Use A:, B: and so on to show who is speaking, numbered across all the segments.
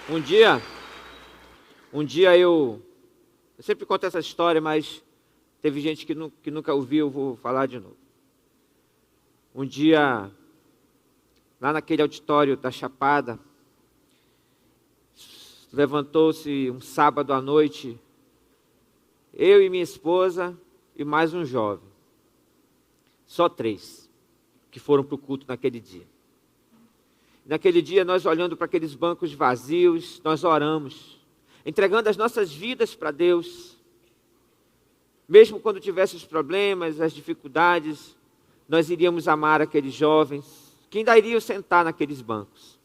A: Um dia, eu sempre conto essa história, mas teve gente que nunca ouviu, eu vou falar de novo. Um dia, lá naquele auditório da Chapada, levantou-se um sábado à noite, eu e minha esposa e mais um jovem. Só 3 que foram para o culto naquele dia. Naquele dia, nós olhando para aqueles bancos vazios, nós oramos, entregando as nossas vidas para Deus. Mesmo quando tivesse os problemas, as dificuldades, nós iríamos amar aqueles jovens que ainda iriam sentar naqueles bancos.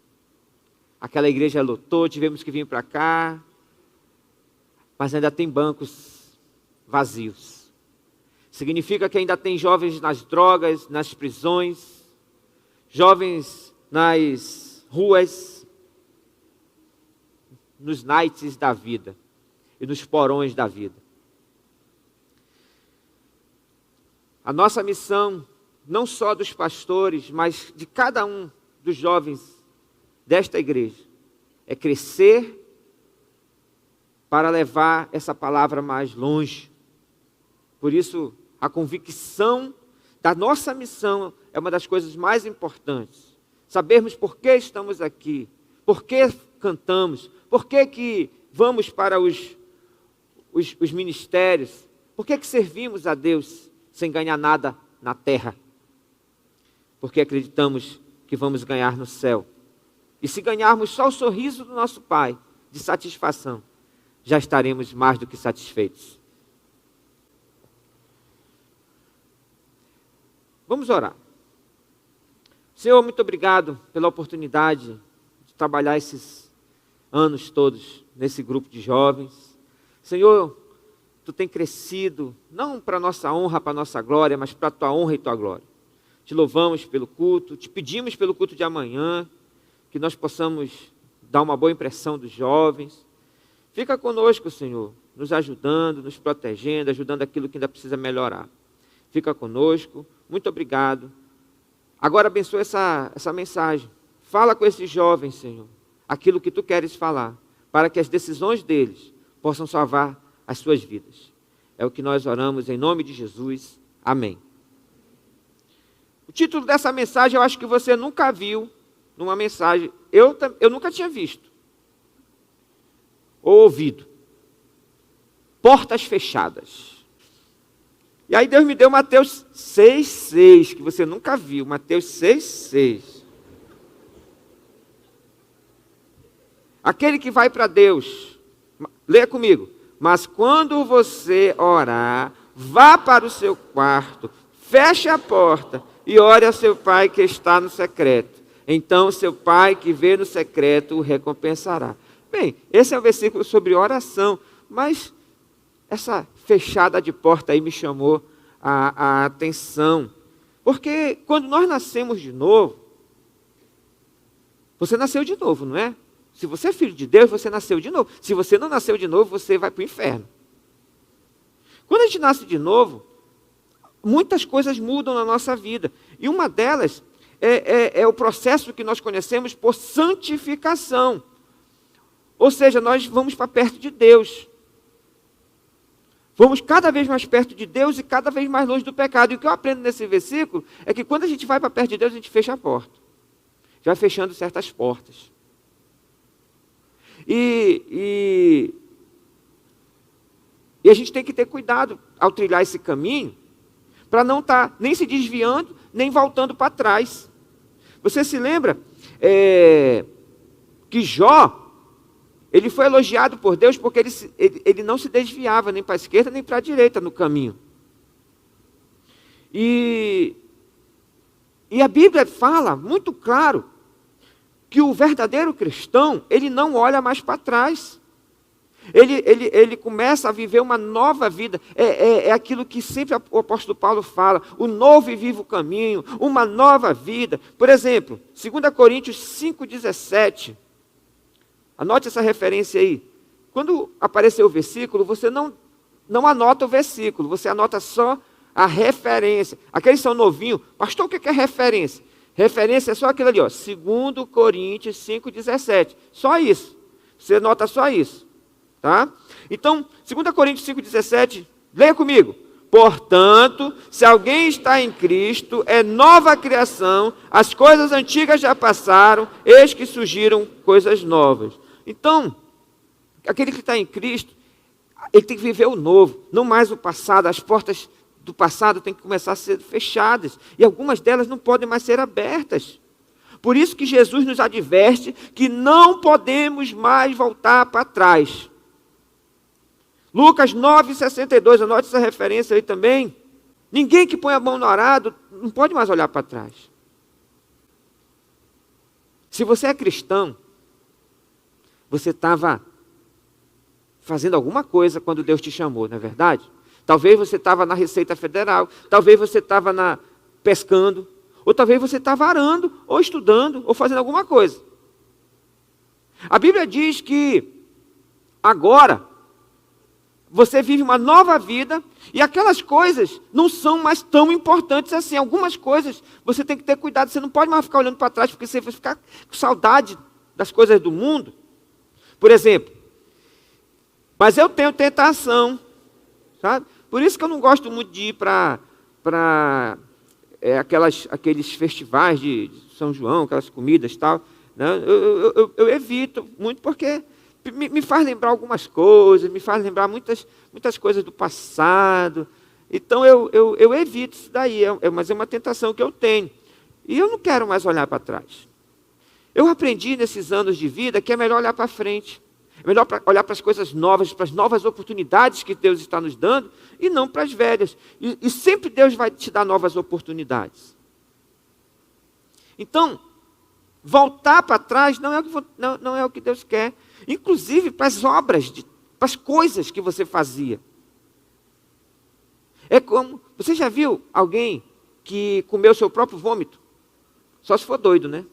A: Aquela igreja lotou, tivemos que vir para cá, mas ainda tem bancos vazios. Significa que ainda tem jovens nas drogas, nas prisões, jovens nas ruas, nos nights da vida e nos porões da vida. A nossa missão, não só dos pastores, mas de cada um dos jovens desta igreja, é crescer para levar essa palavra mais longe. Por isso, a convicção da nossa missão é uma das coisas mais importantes. Sabermos por que estamos aqui, por que cantamos, por que vamos para os ministérios, por que servimos a Deus sem ganhar nada na terra. Porque acreditamos que vamos ganhar no céu. E se ganharmos só o sorriso do nosso Pai, de satisfação, já estaremos mais do que satisfeitos. Vamos orar. Senhor, muito obrigado pela oportunidade de trabalhar esses anos todos nesse grupo de jovens. Senhor, Tu tem crescido, não para a nossa honra, para a nossa glória, mas para a Tua honra e Tua glória. Te louvamos pelo culto, te pedimos pelo culto de amanhã, que nós possamos dar uma boa impressão dos jovens. Fica conosco, Senhor, nos ajudando, nos protegendo, ajudando aquilo que ainda precisa melhorar. Fica conosco, muito obrigado. Agora abençoa essa mensagem. Fala com esses jovens, Senhor, aquilo que Tu queres falar, para que as decisões deles possam salvar as suas vidas. É o que nós oramos em nome de Jesus. Amém. O título dessa mensagem eu acho que você nunca viu numa mensagem. Eu nunca tinha visto ou ouvido. Portas fechadas. E aí Deus me deu Mateus 6,6, que você nunca viu. Mateus 6,6. Aquele que vai para Deus, leia comigo. Mas quando você orar, vá para o seu quarto, feche a porta e ore a seu pai que está no secreto. Então seu pai que vê no secreto o recompensará. Bem, esse é o versículo sobre oração, mas essa fechada de porta aí me chamou a atenção. Porque quando nós nascemos de novo, você nasceu de novo, não é? Se você é filho de Deus, você nasceu de novo. Se você não nasceu de novo, você vai para o inferno. Quando a gente nasce de novo, muitas coisas mudam na nossa vida. E uma delas é o processo que nós conhecemos por santificação. Ou seja, nós vamos para perto de Deus. Vamos cada vez mais perto de Deus e cada vez mais longe do pecado. E o que eu aprendo nesse versículo é que quando a gente vai para perto de Deus, a gente fecha a porta. Já vai fechando certas portas. E a gente tem que ter cuidado ao trilhar esse caminho, para não estar nem se desviando, nem voltando para trás. Você se lembra que Jó, ele foi elogiado por Deus porque ele não se desviava nem para a esquerda nem para a direita no caminho. E a Bíblia fala muito claro que o verdadeiro cristão, ele não olha mais para trás. Ele começa a viver uma nova vida. É aquilo que sempre o apóstolo Paulo fala, o novo e vivo caminho, uma nova vida. Por exemplo, 2 Coríntios 5,17. Anote essa referência aí. Quando aparecer o versículo, você não anota o versículo, você anota só a referência. Aqueles são novinhos. Pastor, o que é referência? Referência é só aquilo ali, ó, 2 Coríntios 5,17. Só isso. Você nota só isso. Tá? Então, 2 Coríntios 5,17, leia comigo. Portanto, se alguém está em Cristo, é nova criação, as coisas antigas já passaram, eis que surgiram coisas novas. Então, aquele que está em Cristo, ele tem que viver o novo, não mais o passado. As portas do passado têm que começar a ser fechadas, e algumas delas não podem mais ser abertas. Por isso que Jesus nos adverte que não podemos mais voltar para trás. Lucas 9,62, anote essa referência aí também. Ninguém que põe a mão no arado não pode mais olhar para trás. Se você é cristão, você estava fazendo alguma coisa quando Deus te chamou, não é verdade? Talvez você estava na Receita Federal, talvez você estava pescando, ou talvez você estava arando, ou estudando, ou fazendo alguma coisa. A Bíblia diz que agora você vive uma nova vida e aquelas coisas não são mais tão importantes assim. Algumas coisas você tem que ter cuidado. Você não pode mais ficar olhando para trás porque você vai ficar com saudade das coisas do mundo. Por exemplo, mas eu tenho tentação, sabe? Por isso que eu não gosto muito de ir para aqueles festivais de São João, aquelas comidas e tal. Né? Eu evito muito porque me faz lembrar algumas coisas, me faz lembrar muitas coisas do passado. Então eu evito isso daí, mas é uma tentação que eu tenho. E eu não quero mais olhar para trás. Eu aprendi nesses anos de vida que é melhor olhar para frente. É melhor olhar para as coisas novas, para as novas oportunidades que Deus está nos dando, e não para as velhas. E sempre Deus vai te dar novas oportunidades. Então, voltar para trás não é o que Deus quer. Inclusive para as obras, para as coisas que você fazia. É como, você já viu alguém que comeu seu próprio vômito? Só se for doido, né?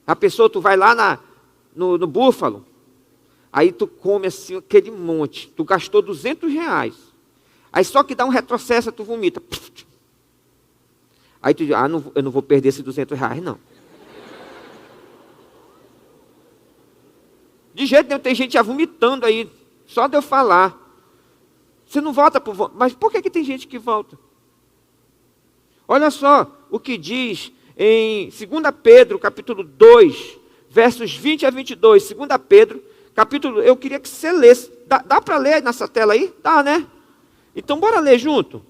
A: A pessoa, tu vai lá no Búfalo, aí tu come assim aquele monte, tu gastou R$200, aí só que dá um retrocesso, tu vomita. Aí tu diz, eu não vou perder esses R$200 não. De jeito nenhum, tem gente já vomitando aí, só de eu falar. Você não volta para o vômito. Mas por que tem gente que volta? Olha só o que diz em 2 Pedro, capítulo 2, versos 20 a 22. 2 Pedro, capítulo, eu queria que você lesse. Dá para ler nessa tela aí? Dá, né? Então, bora ler junto.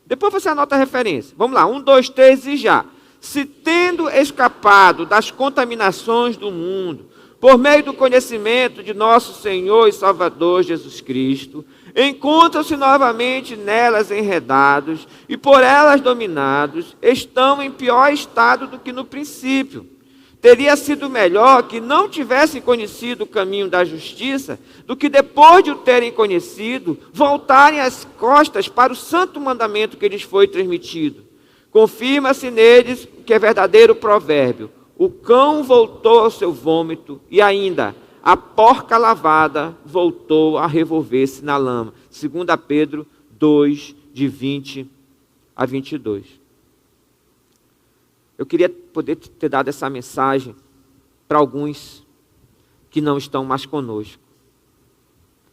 A: Depois você anota a referência. Vamos lá, 1, 2, 3 e já. Se tendo escapado das contaminações do mundo, por meio do conhecimento de nosso Senhor e Salvador Jesus Cristo, encontram-se novamente nelas enredados e por elas dominados, estão em pior estado do que no princípio. Teria sido melhor que não tivessem conhecido o caminho da justiça, do que depois de o terem conhecido, voltarem as costas para o santo mandamento que lhes foi transmitido. Confirma-se neles que é verdadeiro provérbio: o cão voltou ao seu vômito, e ainda a porca lavada voltou a revolver-se na lama. 2 Pedro 2, de 20 a 22. Eu queria poder ter dado essa mensagem para alguns que não estão mais conosco,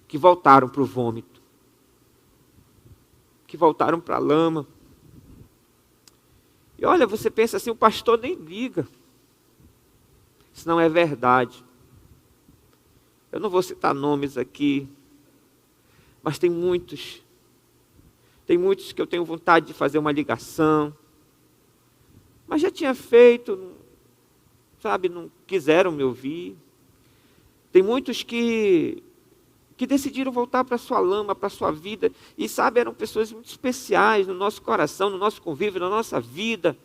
A: que voltaram para o vômito, que voltaram para a lama. E olha, você pensa assim, o pastor nem liga. Isso não é verdade. Eu não vou citar nomes aqui, mas tem muitos que eu tenho vontade de fazer uma ligação, mas já tinha feito, sabe, não quiseram me ouvir. Tem muitos que decidiram voltar para a sua lama, para a sua vida, e sabe, eram pessoas muito especiais no nosso coração, no nosso convívio, na nossa vida,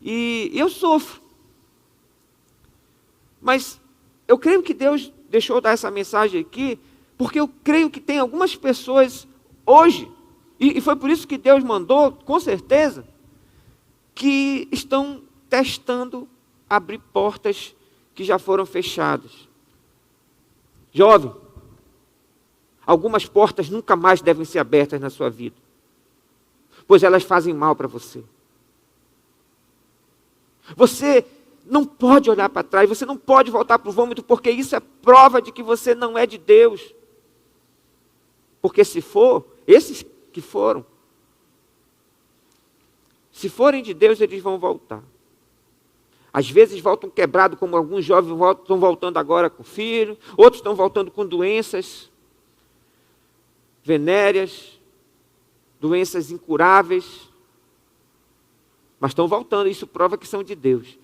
A: e eu sofro. Mas eu creio que Deus deixou dar essa mensagem aqui, porque eu creio que tem algumas pessoas hoje, e foi por isso que Deus mandou, com certeza, que estão testando abrir portas que já foram fechadas. Jovem, algumas portas nunca mais devem ser abertas na sua vida, pois elas fazem mal para você. Você não pode olhar para trás, você não pode voltar para o vômito, porque isso é prova de que você não é de Deus. Porque se for, esses que foram, se forem de Deus, eles vão voltar. Às vezes voltam quebrados, como alguns jovens estão voltando agora com filho, outros estão voltando com doenças venéreas, doenças incuráveis, mas estão voltando, isso prova que são de Deus.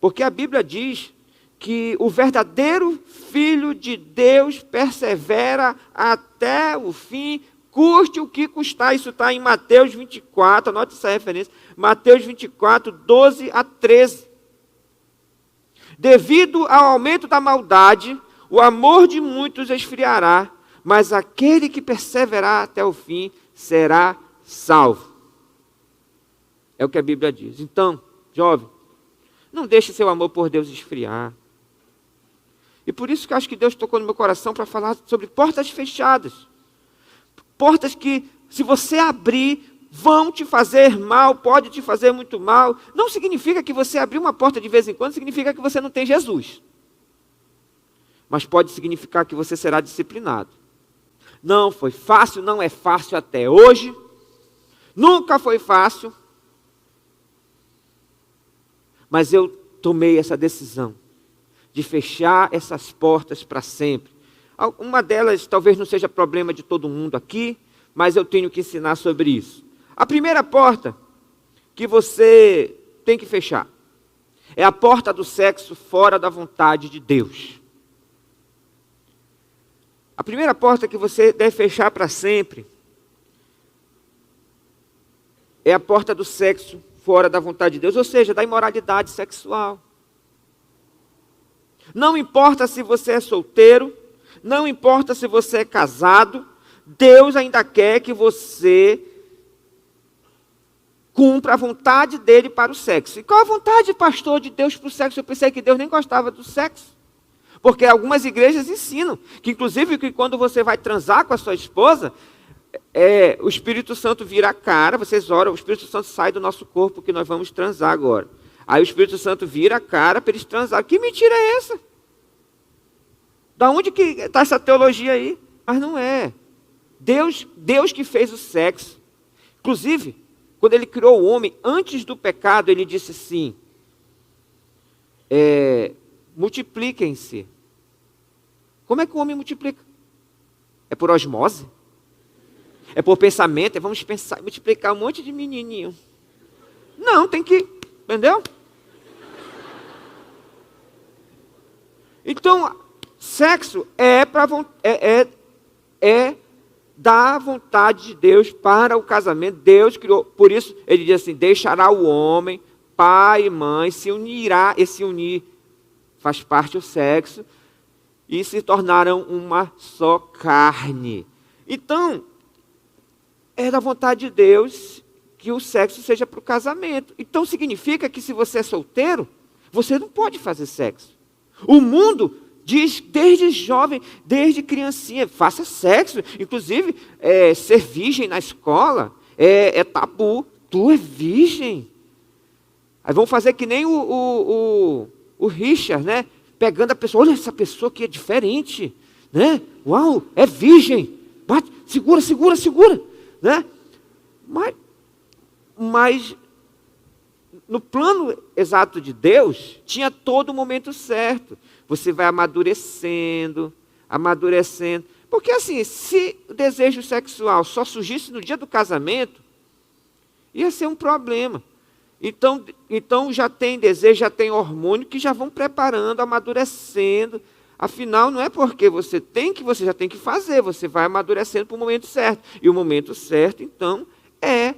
A: Porque a Bíblia diz que o verdadeiro Filho de Deus persevera até o fim, custe o que custar. Isso está em Mateus 24, anote essa referência, Mateus 24, 12 a 13. Devido ao aumento da maldade, o amor de muitos esfriará, mas aquele que perseverar até o fim será salvo. É o que a Bíblia diz. Então, jovem, não deixe seu amor por Deus esfriar. E por isso que eu acho que Deus tocou no meu coração para falar sobre portas fechadas. Portas que, se você abrir, vão te fazer mal, pode te fazer muito mal. Não significa que você abrir uma porta de vez em quando, significa que você não tem Jesus. Mas pode significar que você será disciplinado. Não foi fácil, não é fácil até hoje. Nunca foi fácil. Mas eu tomei essa decisão de fechar essas portas para sempre. Uma delas talvez não seja problema de todo mundo aqui, mas eu tenho que ensinar sobre isso. A primeira porta que você tem que fechar é a porta do sexo fora da vontade de Deus. A primeira porta que você deve fechar para sempre é a porta do sexo fora da vontade de Deus, ou seja, da imoralidade sexual. Não importa se você é solteiro, não importa se você é casado, Deus ainda quer que você cumpra a vontade dele para o sexo. E qual a vontade, pastor, de Deus para o sexo? Eu pensei que Deus nem gostava do sexo. Porque algumas igrejas ensinam que, inclusive, que quando você vai transar com a sua esposa, o Espírito Santo vira a cara, vocês oram, o Espírito Santo sai do nosso corpo que nós vamos transar agora. Aí o Espírito Santo vira a cara para eles transar. Que mentira é essa? Da onde que está essa teologia aí? Mas não é. Deus que fez o sexo. Inclusive, quando ele criou o homem, antes do pecado, ele disse assim, multipliquem-se. Como é que o homem multiplica? É por osmose? É por pensamento? Vamos pensar, multiplicar um monte de menininho. Não, tem que, entendeu? Então, sexo é da vontade de Deus para o casamento. Deus criou, por isso ele diz assim, deixará o homem, pai e mãe, se unirá, e se unir faz parte do sexo, e se tornaram uma só carne. Então, é da vontade de Deus que o sexo seja para o casamento. Então significa que se você é solteiro, você não pode fazer sexo. O mundo diz desde jovem, desde criancinha, faça sexo. Inclusive, ser virgem na escola é tabu. Tu é virgem. Aí vão fazer que nem o Richard, né? Pegando a pessoa, olha essa pessoa que é diferente, né? Uau, é virgem. Bate, segura, né? Mas no plano exato de Deus, tinha todo o momento certo. Você vai amadurecendo. Porque assim, se o desejo sexual só surgisse no dia do casamento, ia ser um problema. Então já tem desejo, já tem hormônio que já vão preparando, amadurecendo. Afinal, não é porque você tem que você já tem que fazer, você vai amadurecendo para o momento certo. E o momento certo, então, é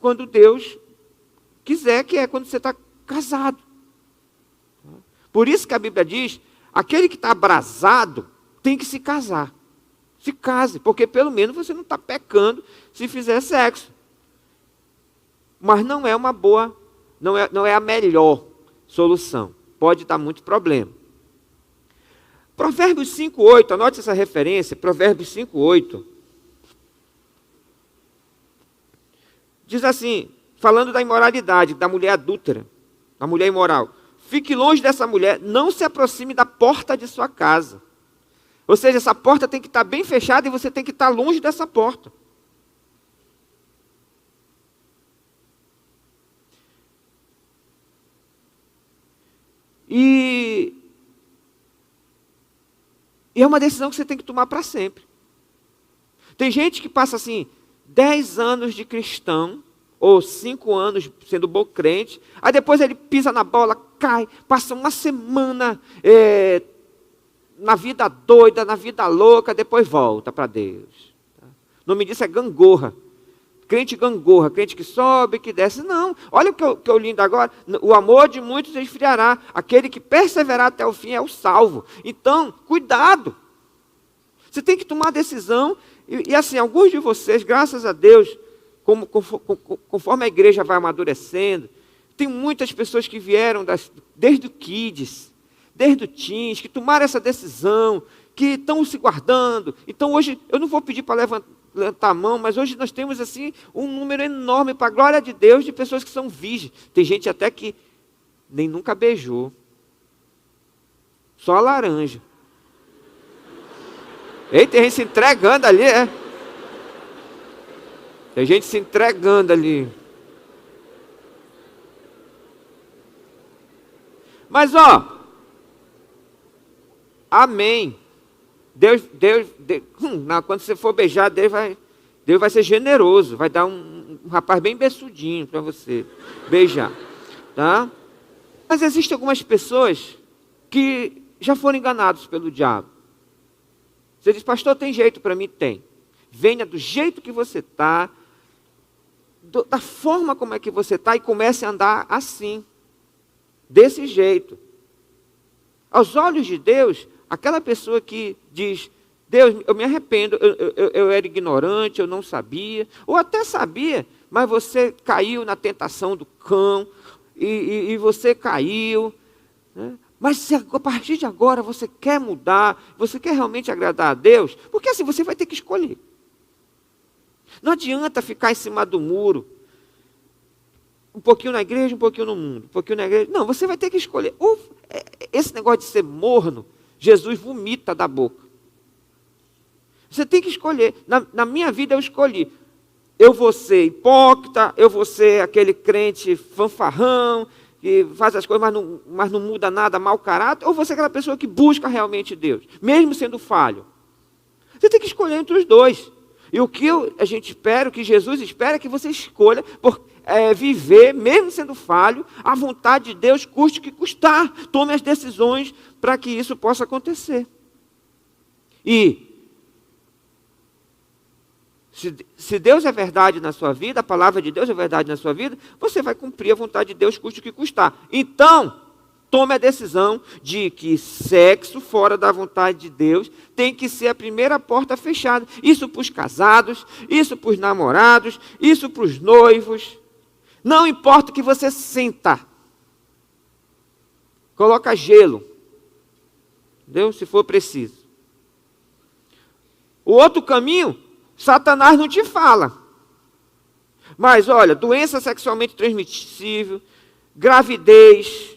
A: quando Deus quiser, que é quando você está casado. Por isso que a Bíblia diz, aquele que está abrasado tem que se casar. Se case, porque pelo menos você não está pecando se fizer sexo. Mas não é uma boa, não é a melhor solução. Pode dar muito problema. Provérbios 5:8, anote essa referência, Provérbios 5:8. Diz assim, falando da imoralidade, da mulher adúltera. a mulher imoral. Fique longe dessa mulher, não se aproxime da porta de sua casa. Ou seja, essa porta tem que estar bem fechada e você tem que estar longe dessa porta. E é uma decisão que você tem que tomar para sempre. Tem gente que passa assim, 10 anos de cristão, ou 5 anos sendo bom crente, aí depois ele pisa na bola, cai, passa uma semana na vida doida, na vida louca, depois volta para Deus. O nome disso é gangorra. Crente gangorra, crente que sobe, que desce. Não, olha o que eu li ainda agora. O amor de muitos esfriará. Aquele que perseverar até o fim é o salvo. Então, cuidado. Você tem que tomar a decisão. E assim, alguns de vocês, graças a Deus, conforme a igreja vai amadurecendo, tem muitas pessoas que vieram desde o Kids, desde o Teens, que tomaram essa decisão, que estão se guardando. Então hoje, eu não vou pedir para levantar a mão, mas hoje nós temos assim um número enorme, para a glória de Deus, de pessoas que são virgens. Tem gente até que nem nunca beijou. Só a laranja. Eita, tem gente se entregando ali, Tem gente se entregando ali. Mas amém. Deus, quando você for beijar, Deus vai ser generoso, vai dar um rapaz bem beçudinho para você beijar, tá? Mas existem algumas pessoas que já foram enganados pelo diabo. Você diz, pastor, tem jeito para mim? Tem. Venha do jeito que você está, da forma como é que você está, e comece a andar assim, desse jeito. Aos olhos de Deus, aquela pessoa que diz, Deus, eu me arrependo, eu era ignorante, eu não sabia, ou até sabia, mas você caiu na tentação do cão, e você caiu, né? Mas se a partir de agora você quer mudar, você quer realmente agradar a Deus, porque assim você vai ter que escolher. Não adianta ficar em cima do muro, um pouquinho na igreja, um pouquinho no mundo, um pouquinho na igreja. Não, você vai ter que escolher. Esse negócio de ser morno, Jesus vomita da boca. Você tem que escolher. Na minha vida eu escolhi. Eu vou ser hipócrita, eu vou ser aquele crente fanfarrão, que faz as coisas, mas não muda nada, mau caráter, ou você é aquela pessoa que busca realmente Deus, mesmo sendo falho. Você tem que escolher entre os dois. E o que a gente espera, o que Jesus espera, é que você escolha viver, mesmo sendo falho, a vontade de Deus, custe o que custar. Tome as decisões para que isso possa acontecer. E se Deus é verdade na sua vida, a palavra de Deus é verdade na sua vida, você vai cumprir a vontade de Deus, custe o que custar. Então, tome a decisão de que sexo fora da vontade de Deus tem que ser a primeira porta fechada. Isso para os casados, isso para os namorados, isso para os noivos. Não importa o que você sinta. Coloca gelo. Entendeu? Se for preciso. O outro caminho, Satanás não te fala. Mas olha, doença sexualmente transmissível, gravidez,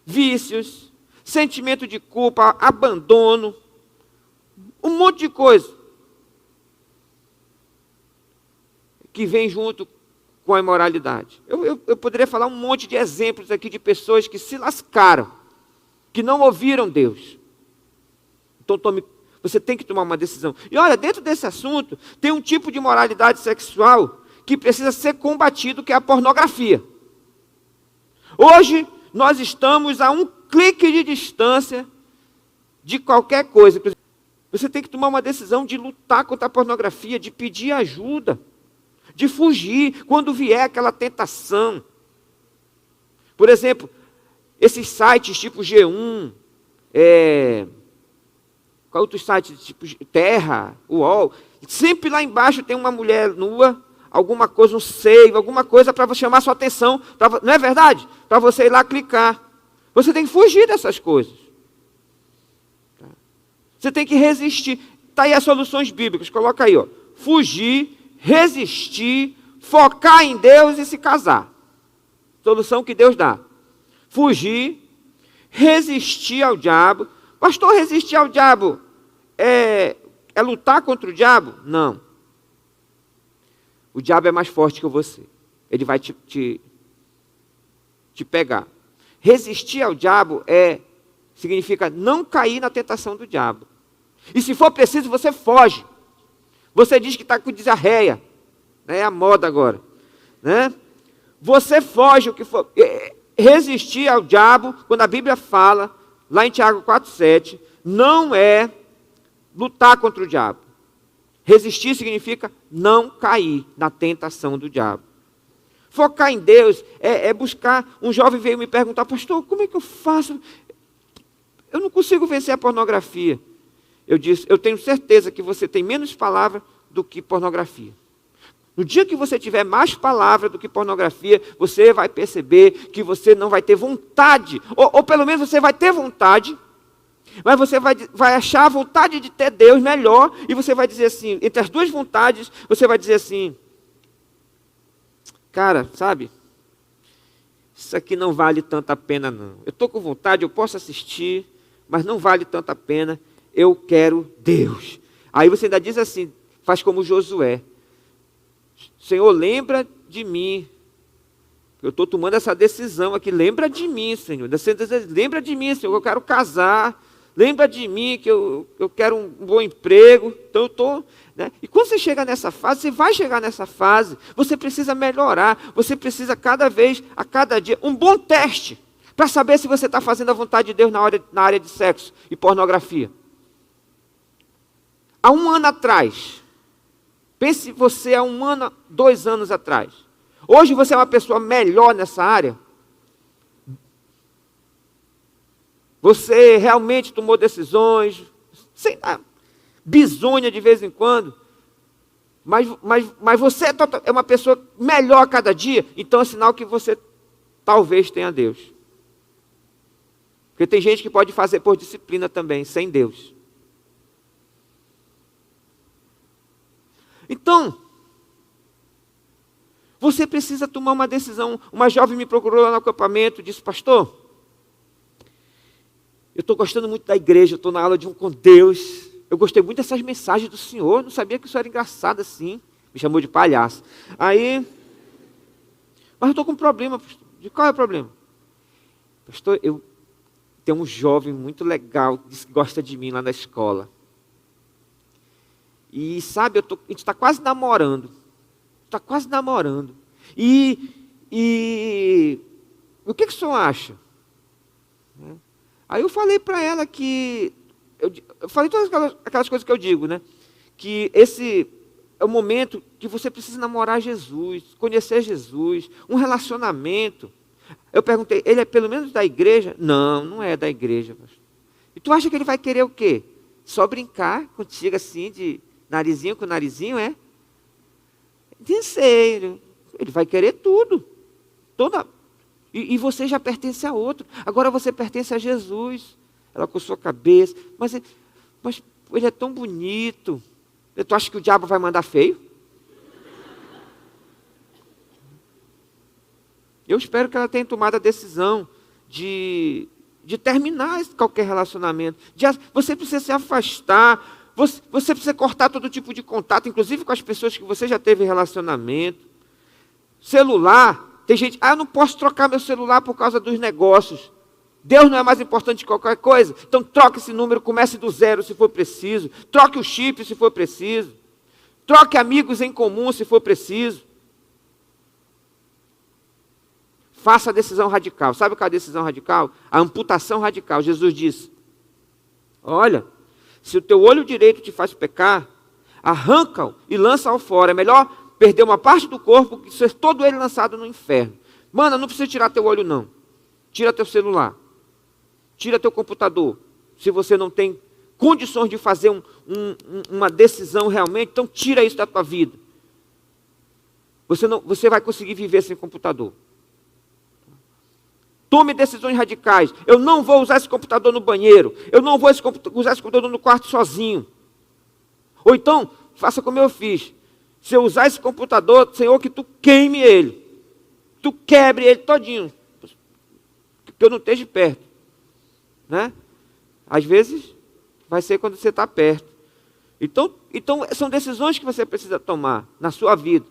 A: vícios, sentimento de culpa, abandono, um monte de coisa que vem junto com a imoralidade. Eu poderia falar um monte de exemplos aqui de pessoas que se lascaram, que não ouviram Deus. Então você tem que tomar uma decisão. E olha, dentro desse assunto, tem um tipo de moralidade sexual que precisa ser combatido, que é a pornografia. Hoje, nós estamos a um clique de distância de qualquer coisa. Você tem que tomar uma decisão de lutar contra a pornografia, de pedir ajuda, de fugir quando vier aquela tentação. Por exemplo, esses sites tipo G1, qual outro site, tipo Terra, UOL, sempre lá embaixo tem uma mulher nua, alguma coisa, um seio, alguma coisa para chamar sua atenção, não é verdade? Para você ir lá clicar. Você tem que fugir dessas coisas. Você tem que resistir. Está aí as soluções bíblicas, coloca aí, ó. Fugir, resistir, focar em Deus e se casar. Solução que Deus dá. fugir, resistir ao diabo. Pastor, resistir ao diabo é lutar contra o diabo? Não. O diabo é mais forte que você. Ele vai te pegar. Resistir ao diabo significa não cair na tentação do diabo. E se for preciso, você foge. Você diz que está com diarreia. É a moda agora. Né? Você foge o que for. Resistir ao diabo, quando a Bíblia fala, lá em Tiago 4,7, não é lutar contra o diabo. Resistir significa não cair na tentação do diabo. Focar em Deus é buscar. Um jovem veio me perguntar, pastor, como é que eu faço? Eu não consigo vencer a pornografia. Eu disse, eu tenho certeza que você tem menos palavra do que pornografia. No dia que você tiver mais palavra do que pornografia, você vai perceber que você não vai ter vontade, ou pelo menos você vai ter vontade, mas você vai achar a vontade de ter Deus melhor, e você vai dizer assim, entre as duas vontades, você vai dizer assim, cara, sabe, isso aqui não vale tanta pena não. Eu estou com vontade, eu posso assistir, mas não vale tanta pena, eu quero Deus. Aí você ainda diz assim, faz como Josué, Senhor, lembra de mim. Eu estou tomando essa decisão aqui. Lembra de mim, Senhor. Lembra de mim, Senhor. Eu quero casar. Lembra de mim que eu quero um bom emprego. Então eu estou. Né? E quando você chega nessa fase, você vai chegar nessa fase. Você precisa melhorar. Você precisa cada vez, a cada dia, um bom teste. Para saber se você está fazendo a vontade de Deus na área de sexo e pornografia. Há um ano atrás. Pense você há 1 ano, 2 anos atrás. Hoje você é uma pessoa melhor nessa área? Você realmente tomou decisões, sem bisonha de vez em quando, mas você é uma pessoa melhor a cada dia, então é sinal que você talvez tenha Deus. Porque tem gente que pode fazer por disciplina também, sem Deus. Então, você precisa tomar uma decisão. Uma jovem me procurou lá no acampamento, disse, pastor, eu estou gostando muito da igreja, eu estou na aula de um com Deus, eu gostei muito dessas mensagens do Senhor, não sabia que isso era engraçado assim, me chamou de palhaço. Aí, mas eu estou com um problema, pastor. De qual é o problema? Pastor, eu tenho um jovem muito legal, que gosta de mim lá na escola. E sabe, a gente está quase namorando. Está quase namorando. E o que o senhor acha? Aí eu falei para ela que... Eu falei todas aquelas coisas que eu digo, né? Que esse é o momento que você precisa namorar Jesus, conhecer Jesus, um relacionamento. Eu perguntei, ele é pelo menos da igreja? Não, não é da igreja. Pastor. E tu acha que ele vai querer o quê? Só brincar contigo assim de... Narizinho com narizinho, é? Terceiro, ele vai querer tudo. E você já pertence a outro. Agora você pertence a Jesus. Ela coçou a cabeça. Mas ele é tão bonito. Tu acha que o diabo vai mandar feio? Eu espero que ela tenha tomado a decisão de terminar qualquer relacionamento. Você precisa se afastar. Você precisa cortar todo tipo de contato, inclusive com as pessoas que você já teve relacionamento. Celular, tem gente, eu não posso trocar meu celular por causa dos negócios. Deus não é mais importante que qualquer coisa. Então troque esse número, comece do 0 se for preciso. Troque o chip se for preciso. Troque amigos em comum se for preciso. Faça a decisão radical. Sabe qual é a decisão radical? A amputação radical. Jesus disse, olha... Se o teu olho direito te faz pecar, arranca-o e lança-o fora. É melhor perder uma parte do corpo que ser todo ele lançado no inferno. Mano, não precisa tirar teu olho não. Tira teu celular. Tira teu computador. Se você não tem condições de fazer uma decisão realmente, então tira isso da tua vida. Você vai conseguir viver sem computador. Tome decisões radicais. Eu não vou usar esse computador no banheiro. Eu não vou usar esse computador no quarto sozinho. Ou então, faça como eu fiz. Se eu usar esse computador, Senhor, que tu queime ele. Tu quebre ele todinho. que eu não esteja perto, né? Às vezes vai ser quando você está perto. Então são decisões que você precisa tomar na sua vida.